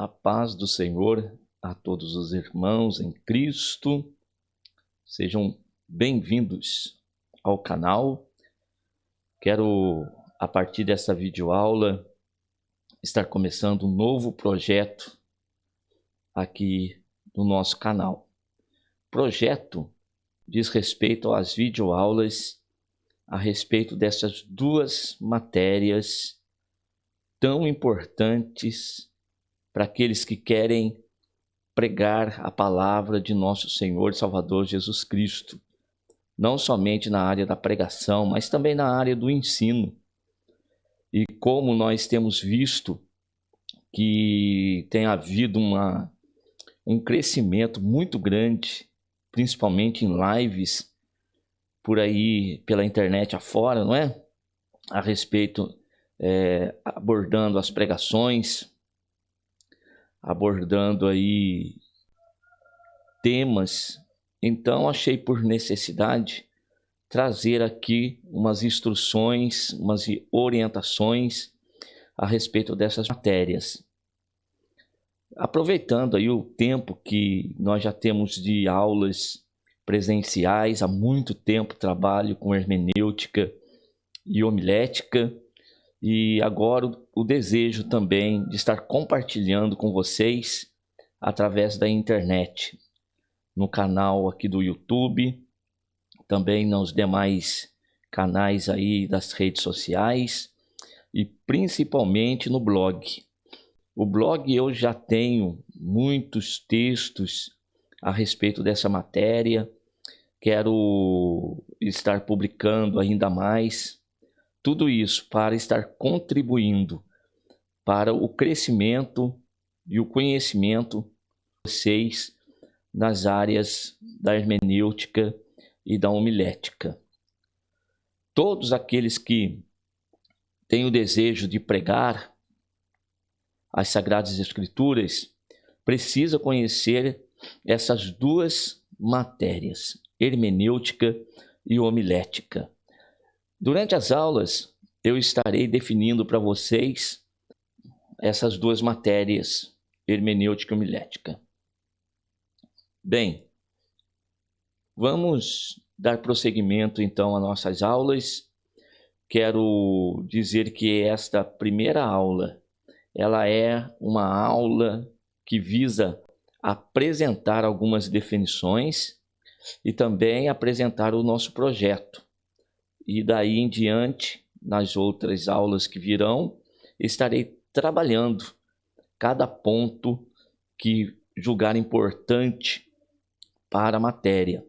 A paz do Senhor a todos os irmãos em Cristo. Sejam bem-vindos ao canal. Quero, a partir dessa videoaula, estar começando um novo projeto aqui no nosso canal. Projeto diz respeito às videoaulas a respeito dessas duas matérias tão importantes para aqueles que querem pregar a palavra de nosso Senhor e Salvador Jesus Cristo, não somente na área da pregação, mas também na área do ensino. E como nós temos visto que tem havido um crescimento muito grande, principalmente em lives, por aí pela internet afora, não é? A respeito, abordando as pregações, abordando aí temas. Então achei por necessidade trazer aqui umas instruções, umas orientações a respeito dessas matérias. Aproveitando aí o tempo que nós já temos de aulas presenciais, há muito tempo trabalho com hermenêutica e homilética, e agora o desejo também de estar compartilhando com vocês através da internet, no canal aqui do YouTube, também nos demais canais aí das redes sociais e principalmente no blog. O blog eu já tenho muitos textos a respeito dessa matéria, quero estar publicando ainda mais. Tudo isso para estar contribuindo para o crescimento e o conhecimento de vocês nas áreas da hermenêutica e da homilética. Todos aqueles que têm o desejo de pregar as Sagradas Escrituras precisam conhecer essas duas matérias, hermenêutica e homilética. Durante as aulas, eu estarei definindo para vocês essas duas matérias, hermenêutica e homilética. Bem, vamos dar prosseguimento então às nossas aulas. Quero dizer que esta primeira aula, ela é uma aula que visa apresentar algumas definições e também apresentar o nosso projeto. E daí em diante, nas outras aulas que virão, estarei trabalhando cada ponto que julgar importante para a matéria.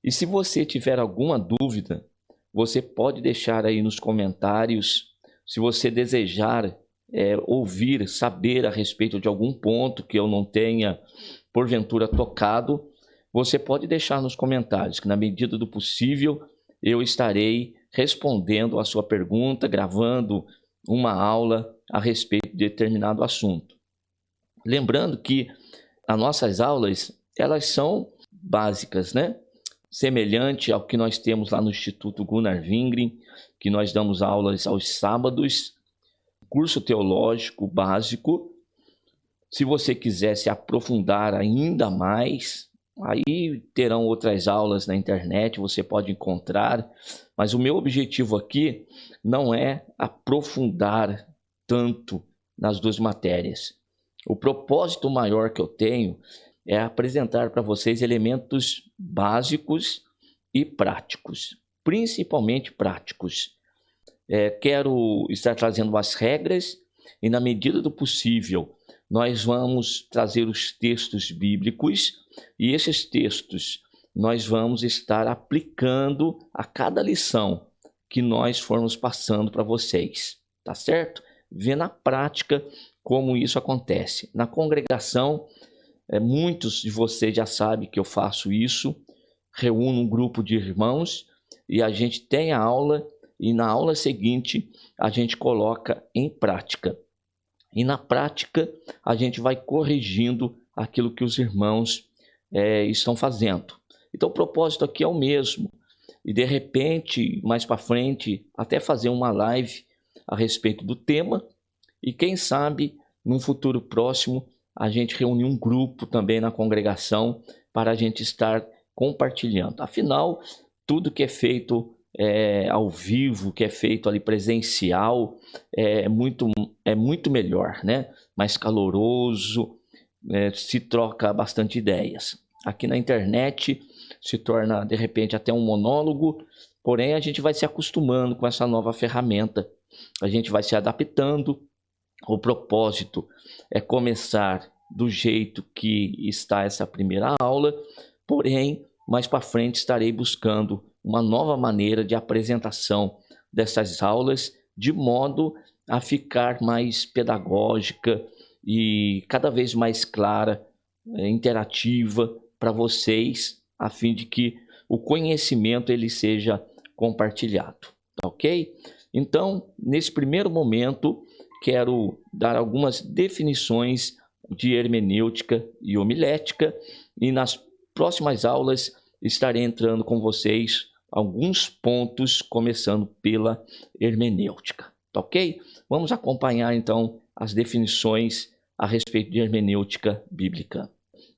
E se você tiver alguma dúvida, você pode deixar aí nos comentários. Se você desejar ouvir, saber a respeito de algum ponto que eu não tenha, porventura, tocado, você pode deixar nos comentários, que na medida do possível eu estarei respondendo a sua pergunta, gravando uma aula a respeito de determinado assunto. Lembrando que as nossas aulas, elas são básicas, né? Semelhante ao que nós temos lá no Instituto Gunnar Wingren, que nós damos aulas aos sábados, curso teológico básico. Se você quiser se aprofundar ainda mais, aí terão outras aulas na internet, você pode encontrar, mas o meu objetivo aqui não é aprofundar tanto nas duas matérias. O propósito maior que eu tenho é apresentar para vocês elementos básicos e práticos, principalmente práticos. Quero estar trazendo as regras e, na medida do possível, nós vamos trazer os textos bíblicos e esses textos nós vamos estar aplicando a cada lição que nós formos passando para vocês, tá certo? Ver na prática como isso acontece. Na congregação, muitos de vocês já sabem que eu faço isso, reúno um grupo de irmãos e a gente tem a aula e na aula seguinte a gente coloca em prática. E na prática a gente vai corrigindo aquilo que os irmãos estão fazendo. Então o propósito aqui é o mesmo. E de repente, mais para frente, até fazer uma live a respeito do tema. E quem sabe num futuro próximo, a gente reunir um grupo também na congregação para a gente estar compartilhando. Afinal, tudo que é feito ao vivo, que é feito ali presencial, é muito melhor, né? Mais caloroso, se troca bastante ideias. Aqui na internet se torna, de repente, até um monólogo, porém a gente vai se acostumando com essa nova ferramenta, a gente vai se adaptando. O propósito é começar do jeito que está essa primeira aula, porém, mais para frente estarei buscando uma nova maneira de apresentação dessas aulas, de modo a ficar mais pedagógica e cada vez mais clara, interativa para vocês, a fim de que o conhecimento ele seja compartilhado, tá ok? Então, nesse primeiro momento, quero dar algumas definições de hermenêutica e homilética, e nas próximas aulas estarei entrando com vocês alguns pontos, começando pela hermenêutica, tá ok? Vamos acompanhar então as definições a respeito de hermenêutica bíblica.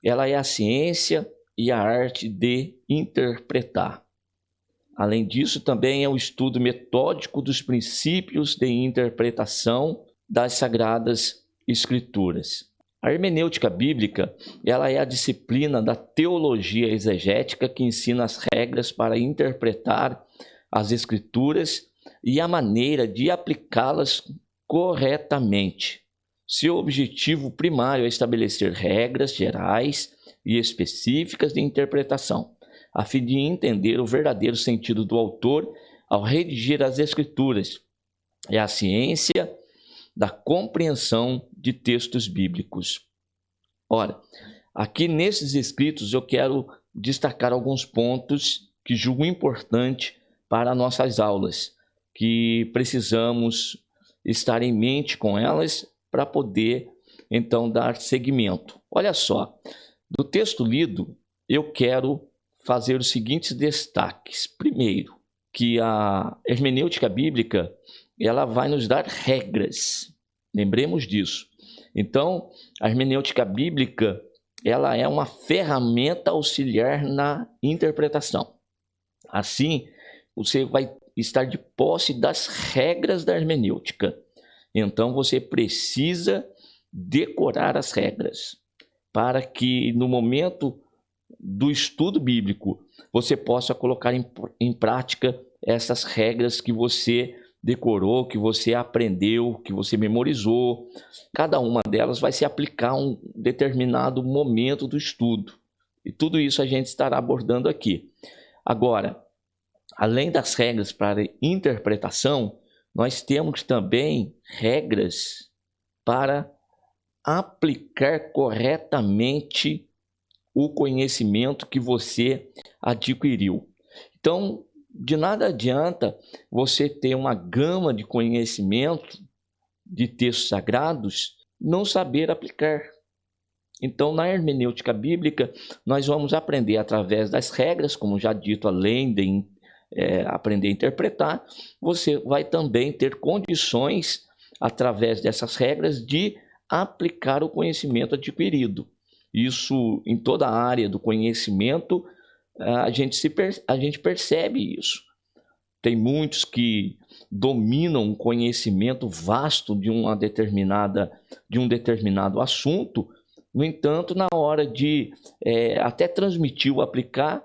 Ela é a ciência e a arte de interpretar. Além disso, também é o estudo metódico dos princípios de interpretação das Sagradas Escrituras. A hermenêutica bíblica, ela é a disciplina da teologia exegética que ensina as regras para interpretar as Escrituras e a maneira de aplicá-las corretamente. Seu objetivo primário é estabelecer regras gerais e específicas de interpretação, a fim de entender o verdadeiro sentido do autor ao redigir as Escrituras. É a ciência da compreensão de textos bíblicos. Ora, aqui nesses escritos eu quero destacar alguns pontos que julgo importante para nossas aulas, que precisamos estar em mente com elas para poder, então, dar seguimento. Olha só, do texto lido, eu quero fazer os seguintes destaques. Primeiro, que a hermenêutica bíblica, ela vai nos dar regras. Lembremos disso. Então, a hermenêutica bíblica, ela é uma ferramenta auxiliar na interpretação. Assim, você vai estar de posse das regras da hermenêutica. Então, você precisa decorar as regras para que no momento do estudo bíblico você possa colocar em prática essas regras que você decorou, que você aprendeu, que você memorizou. Cada uma delas vai se aplicar a um determinado momento do estudo. E tudo isso a gente estará abordando aqui. Agora, além das regras para interpretação, nós temos também regras para aplicar corretamente o conhecimento que você adquiriu. Então, de nada adianta você ter uma gama de conhecimento de textos sagrados, não saber aplicar. Então, na hermenêutica bíblica, nós vamos aprender através das regras, como já dito, além de aprender a interpretar, você vai também ter condições, através dessas regras, de aplicar o conhecimento adquirido. Isso, em toda a área do conhecimento, a gente percebe isso. Tem muitos que dominam um conhecimento vasto de um determinado assunto, no entanto, na hora de até transmitir ou aplicar,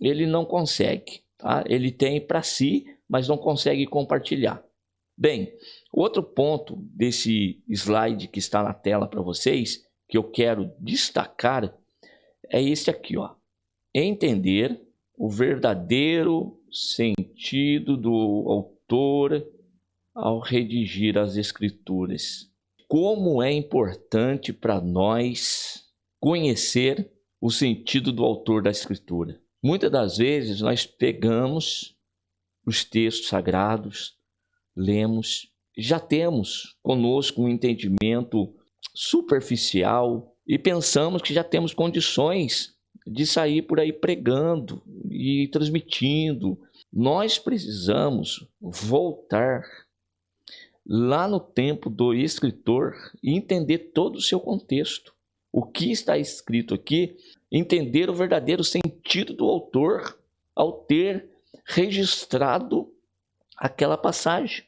ele não consegue. Tá? Ele tem para si, mas não consegue compartilhar. Bem, outro ponto desse slide que está na tela para vocês, que eu quero destacar, é esse aqui, ó. Entender o verdadeiro sentido do autor ao redigir as Escrituras. Como é importante para nós conhecer o sentido do autor da Escritura. Muitas das vezes nós pegamos os textos sagrados, lemos, já temos conosco um entendimento superficial e pensamos que já temos condições de sair por aí pregando e transmitindo. Nós precisamos voltar lá no tempo do escritor e entender todo o seu contexto. O que está escrito aqui, entender o verdadeiro sentido do autor ao ter registrado aquela passagem.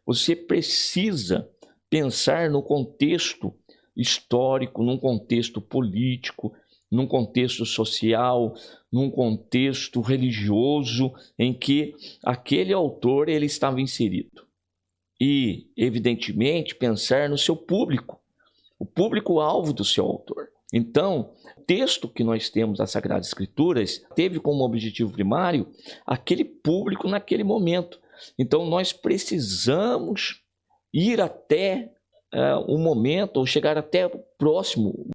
Você precisa pensar no contexto histórico, num contexto político, num contexto social, num contexto religioso em que aquele autor ele estava inserido. E, evidentemente, pensar no seu público, o público-alvo do seu autor. Então, o texto que nós temos das Sagradas Escrituras teve como objetivo primário aquele público naquele momento. Então, nós precisamos ir até o momento, ou chegar até o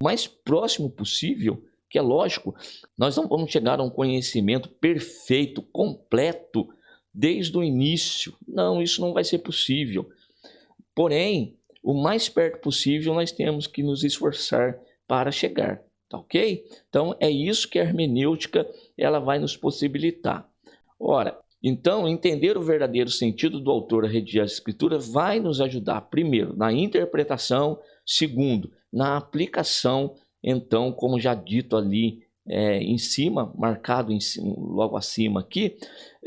mais próximo possível, que é lógico, nós não vamos chegar a um conhecimento perfeito, completo, desde o início. Não, isso não vai ser possível. Porém, o mais perto possível nós temos que nos esforçar para chegar, tá ok? Então, é isso que a hermenêutica ela vai nos possibilitar. Ora, então, entender o verdadeiro sentido do autor a redigir a escritura vai nos ajudar, primeiro, na interpretação, segundo, na aplicação. Então, como já dito ali em cima, marcado logo acima aqui,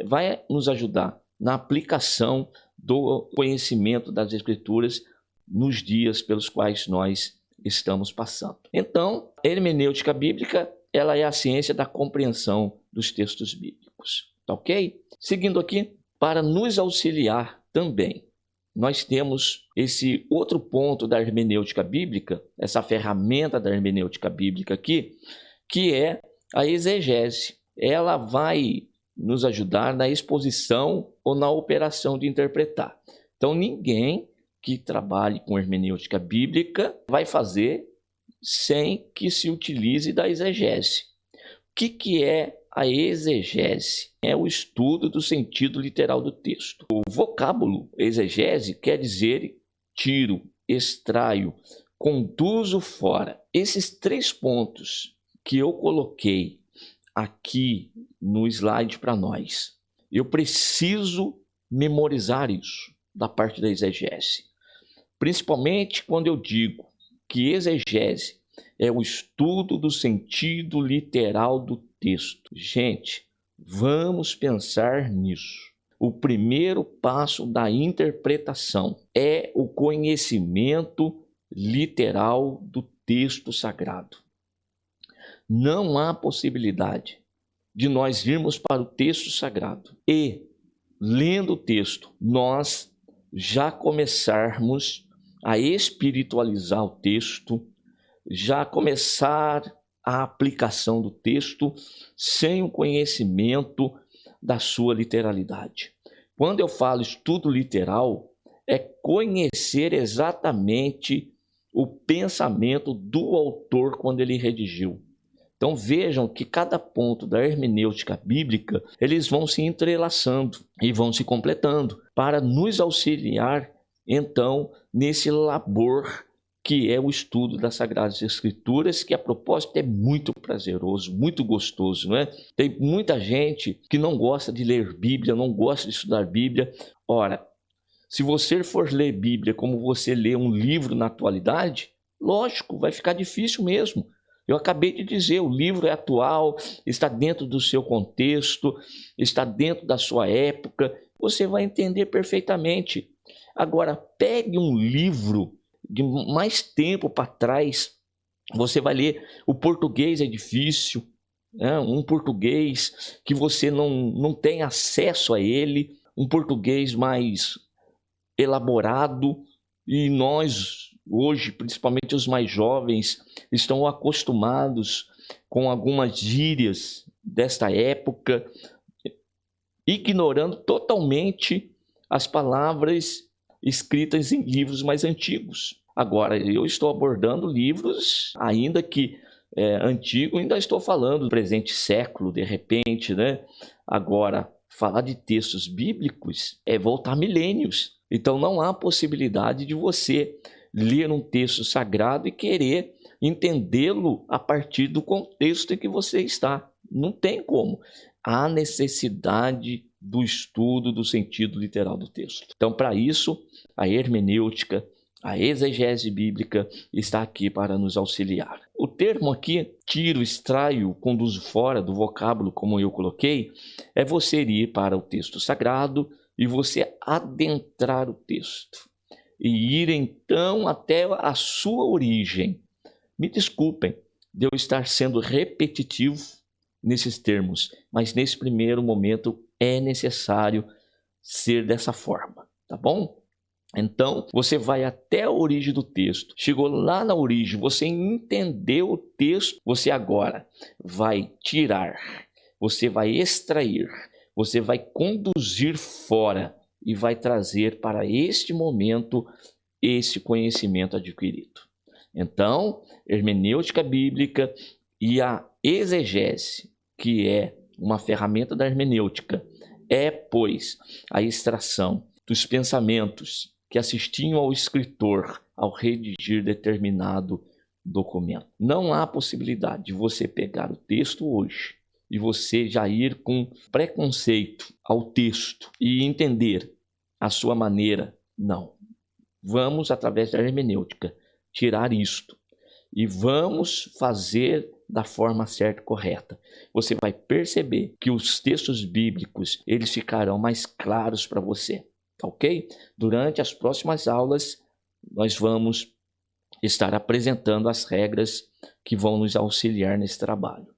vai nos ajudar na aplicação do conhecimento das escrituras nos dias pelos quais nós estamos passando. Então, a hermenêutica bíblica ela é a ciência da compreensão dos textos bíblicos. Tá ok? Seguindo aqui, para nos auxiliar também, nós temos esse outro ponto da hermenêutica bíblica, essa ferramenta da hermenêutica bíblica aqui, que é a exegese. Ela vai nos ajudar na exposição ou na operação de interpretar. Então, ninguém que trabalhe com hermenêutica bíblica vai fazer sem que se utilize da exegese. O que é a exegese? É o estudo do sentido literal do texto. O vocábulo exegese quer dizer tiro, extraio, conduzo fora. Esses 3 pontos que eu coloquei aqui no slide para nós, eu preciso memorizar isso da parte da exegese. Principalmente quando eu digo que exegese é o estudo do sentido literal do texto. Gente, vamos pensar nisso. O primeiro passo da interpretação é o conhecimento literal do texto sagrado. Não há possibilidade de nós irmos para o texto sagrado e, lendo o texto, nós já começarmos a espiritualizar o texto, já começar a aplicação do texto sem o conhecimento da sua literalidade. Quando eu falo estudo literal, é conhecer exatamente o pensamento do autor quando ele redigiu. Então vejam que cada ponto da hermenêutica bíblica, eles vão se entrelaçando e vão se completando para nos auxiliar, então, nesse labor que é o estudo das Sagradas Escrituras, que a propósito é muito prazeroso, muito gostoso, não é? Tem muita gente que não gosta de ler Bíblia, não gosta de estudar Bíblia. Ora, se você for ler Bíblia como você lê um livro na atualidade, lógico, vai ficar difícil mesmo. Eu acabei de dizer, o livro é atual, está dentro do seu contexto, está dentro da sua época, você vai entender perfeitamente. Agora, pegue um livro de mais tempo para trás, você vai ler, o português é difícil, né? Um português que você não tem acesso a ele, um português mais elaborado, e nós, hoje, principalmente os mais jovens, estão acostumados com algumas gírias desta época, ignorando totalmente as palavras escritas em livros mais antigos. Agora, eu estou abordando livros, ainda que antigo, ainda estou falando do presente século, de repente, né? Agora, falar de textos bíblicos é voltar milênios. Então, não há possibilidade de você ler um texto sagrado e querer entendê-lo a partir do contexto em que você está. Não tem como. Há necessidade do estudo do sentido literal do texto. Então, para isso, a hermenêutica, a exegese bíblica está aqui para nos auxiliar. O termo aqui, tiro, extraio, conduzo fora do vocábulo, como eu coloquei, é você ir para o texto sagrado e você adentrar o texto. E ir então até a sua origem. Me desculpem de eu estar sendo repetitivo nesses termos, mas nesse primeiro momento é necessário ser dessa forma, tá bom? Então, você vai até a origem do texto. Chegou lá na origem, você entendeu o texto, você agora vai tirar, você vai extrair, você vai conduzir fora e vai trazer para este momento esse conhecimento adquirido. Então, hermenêutica bíblica e a exegese, que é uma ferramenta da hermenêutica, é, pois, a extração dos pensamentos que assistiam ao escritor ao redigir determinado documento. Não há possibilidade de você pegar o texto hoje e você já ir com preconceito ao texto e entender a sua maneira. Não. Vamos, através da hermenêutica, tirar isto e vamos fazer da forma certa e correta. Você vai perceber que os textos bíblicos, eles ficarão mais claros para você, ok? Durante as próximas aulas, nós vamos estar apresentando as regras que vão nos auxiliar nesse trabalho.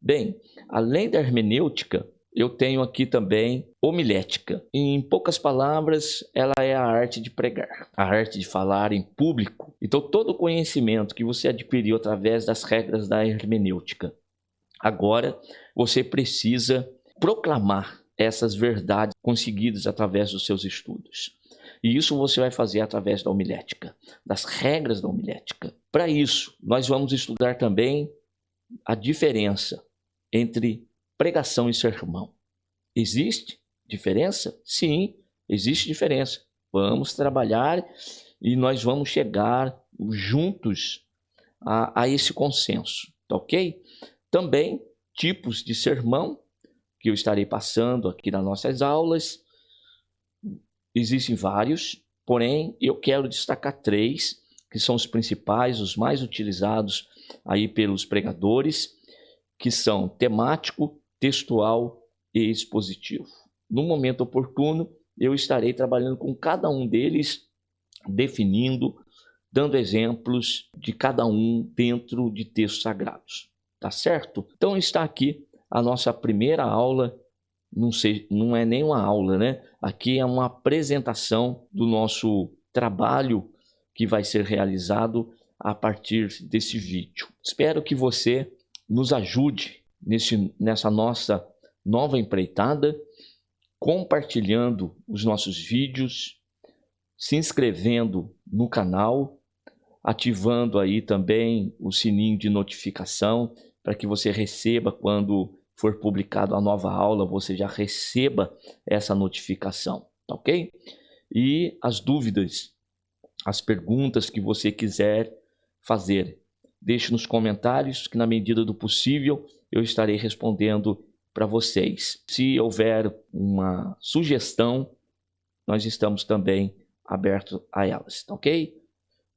Bem, além da hermenêutica, eu tenho aqui também homilética. Em poucas palavras, ela é a arte de pregar, a arte de falar em público. Então, todo o conhecimento que você adquiriu através das regras da hermenêutica, agora você precisa proclamar essas verdades conseguidas através dos seus estudos. E isso você vai fazer através da homilética, das regras da homilética. Para isso, nós vamos estudar também a diferença entre pregação e sermão. Existe diferença? Sim, existe diferença. Vamos trabalhar e nós vamos chegar juntos a esse consenso, tá ok? Também tipos de sermão que eu estarei passando aqui nas nossas aulas. Existem vários, porém eu quero destacar 3, que são os principais, os mais utilizados aí pelos pregadores, que são temático, textual e expositivo. No momento oportuno, eu estarei trabalhando com cada um deles, definindo, dando exemplos de cada um dentro de textos sagrados. Tá certo? Então está aqui a nossa primeira aula. Não é nem uma aula, né? Aqui é uma apresentação do nosso trabalho que vai ser realizado a partir desse vídeo. Espero que você nos ajude nessa nossa nova empreitada, compartilhando os nossos vídeos, se inscrevendo no canal, ativando aí também o sininho de notificação para que você receba quando for publicado a nova aula, você já receba essa notificação, tá ok? E as dúvidas, as perguntas que você quiser fazer, deixe nos comentários que na medida do possível eu estarei respondendo para vocês. Se houver uma sugestão, nós estamos também abertos a elas, tá ok?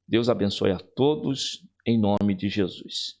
Deus abençoe a todos, em nome de Jesus.